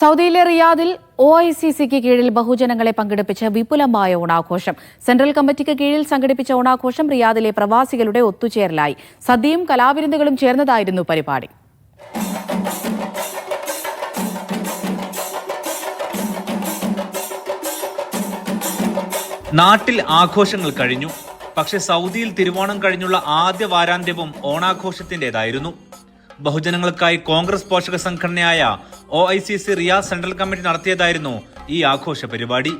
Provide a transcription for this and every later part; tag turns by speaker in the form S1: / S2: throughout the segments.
S1: സൗദിയിലെ റിയാദിൽ OICCക്ക് കീഴിൽ ബഹുജനങ്ങളെ പങ്കെടുപ്പിച്ച വിപുലമായ ഓണാഘോഷം. സെൻട്രൽ കമ്മിറ്റിക്ക് കീഴിൽ സംഘടിപ്പിച്ച ഓണാഘോഷം റിയാദിലെ പ്രവാസികളുടെ ഒത്തുചേരലായി. സദ്യയും കലാവിരുന്നുകളും ചേർന്നതായിരുന്നു പരിപാടി.
S2: നാട്ടിൽ ആഘോഷങ്ങൾ കഴിഞ്ഞു. പക്ഷെ സൗദിയിൽ തിരുവോണം കഴിഞ്ഞുള്ള ആദ്യ വാരാന്ത്യവും ഓണാഘോഷത്തിൻ്റെതായിരുന്നു. ബഹുജനങ്ങൾക്കായി കോൺഗ്രസ് പോഷക സംഘടനയായ OICC റിയാദ് സെൻട്രൽ കമ്മിറ്റി നടത്തിയതായിരുന്നു ഈ ആഘോഷ പരിപാടി.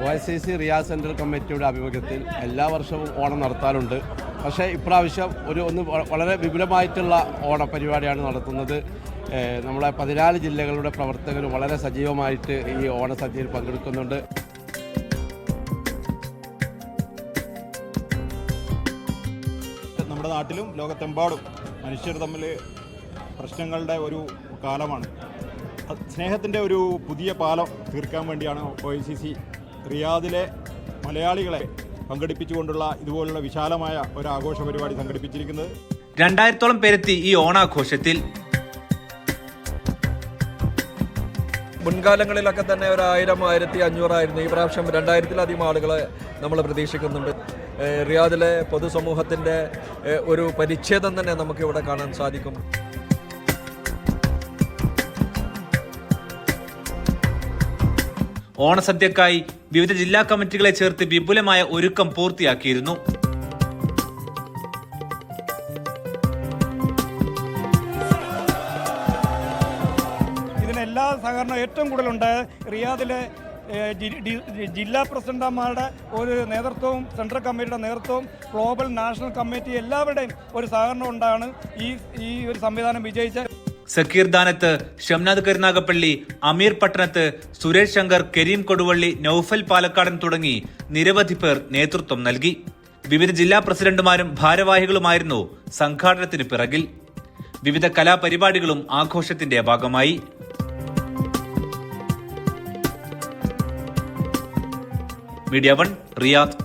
S3: OICC റിയാദ് സെൻട്രൽ കമ്മിറ്റിയുടെ ആഭിമുഖ്യത്തിൽ എല്ലാ വർഷവും ഓണം നടത്താറുണ്ട്. പക്ഷേ ഇപ്രാവശ്യം വളരെ വിപുലമായിട്ടുള്ള ഓണപരിപാടിയാണ് നടത്തുന്നത്. നമ്മളെ 14 ജില്ലകളുടെ പ്രവർത്തകർ വളരെ സജീവമായിട്ട് ഈ ഓണസദ്യയിൽ പങ്കെടുക്കുന്നുണ്ട്.
S4: നമ്മുടെ നാട്ടിലും ലോകത്തെമ്പാടും മനുഷ്യർ തമ്മിൽ പ്രശ്നങ്ങളുടെ ഒരു കാലമാണ്. സ്നേഹത്തിൻ്റെ ഒരു പുതിയ പാലം തീർക്കാൻ വേണ്ടിയാണ് OICC റിയാദിലെ മലയാളികളെ പങ്കെടുപ്പിച്ചുകൊണ്ടുള്ള ഇതുപോലുള്ള വിശാലമായ ഒരു ആഘോഷ പരിപാടി സംഘടിപ്പിച്ചിരിക്കുന്നത്.
S2: 2000-ഓളം പേരെത്തി ഈ ഓണാഘോഷത്തിൽ.
S5: മുൻകാലങ്ങളിലൊക്കെ തന്നെ 1000-1500 ആയിരുന്നു. ഈ പ്രാവശ്യം 2000-ത്തിലധികം ആളുകളെ നമ്മൾ പ്രതീക്ഷിക്കുന്നുണ്ട്. റിയാദിലെ പൊതുസമൂഹത്തിൻ്റെ ഒരു പരിച്ഛേദം തന്നെ നമുക്കിവിടെ കാണാൻ സാധിക്കും.
S2: ഓണസദ്യക്കായി വിവിധ ജില്ലാ കമ്മിറ്റികളെ ചേർത്ത് വിപുലമായ ഒരുക്കം പൂർത്തിയാക്കിയിരുന്നു.
S6: ഇതിനെല്ലാ സഹകരണം ഏറ്റവും കൂടുതലുണ്ടായത് റിയാദിലെ ജില്ലാ പ്രസിഡന്റുമാരുടെ ഒരു നേതൃത്വവും സെൻട്രൽ കമ്മിറ്റിയുടെ നേതൃത്വവും ഗ്ലോബൽ നാഷണൽ കമ്മിറ്റി എല്ലാവരുടെയും ഒരു സഹകരണം ഉണ്ടാണ് ഈ ഒരു സംവിധാനം വിജയിച്ചത്.
S2: സക്കീർ ദാനത്ത്, ഷംനാദ് കരുനാഗപ്പള്ളി, അമീർ പട്ടണത്ത്, സുരേഷ് ശങ്കർ, കരീം കൊടുവള്ളി, നൌഫൽ പാലക്കാടൻ തുടങ്ങി നിരവധി പേർ നേതൃത്വം നൽകി. വിവിധ ജില്ലാ പ്രസിഡന്റുമാരും ഭാരവാഹികളുമായിരുന്നു സംഘാടനത്തിന് പിറകിൽ. വിവിധ കലാപരിപാടികളും ആഘോഷത്തിന്റെ ഭാഗമായി. Media 1 Riyadh.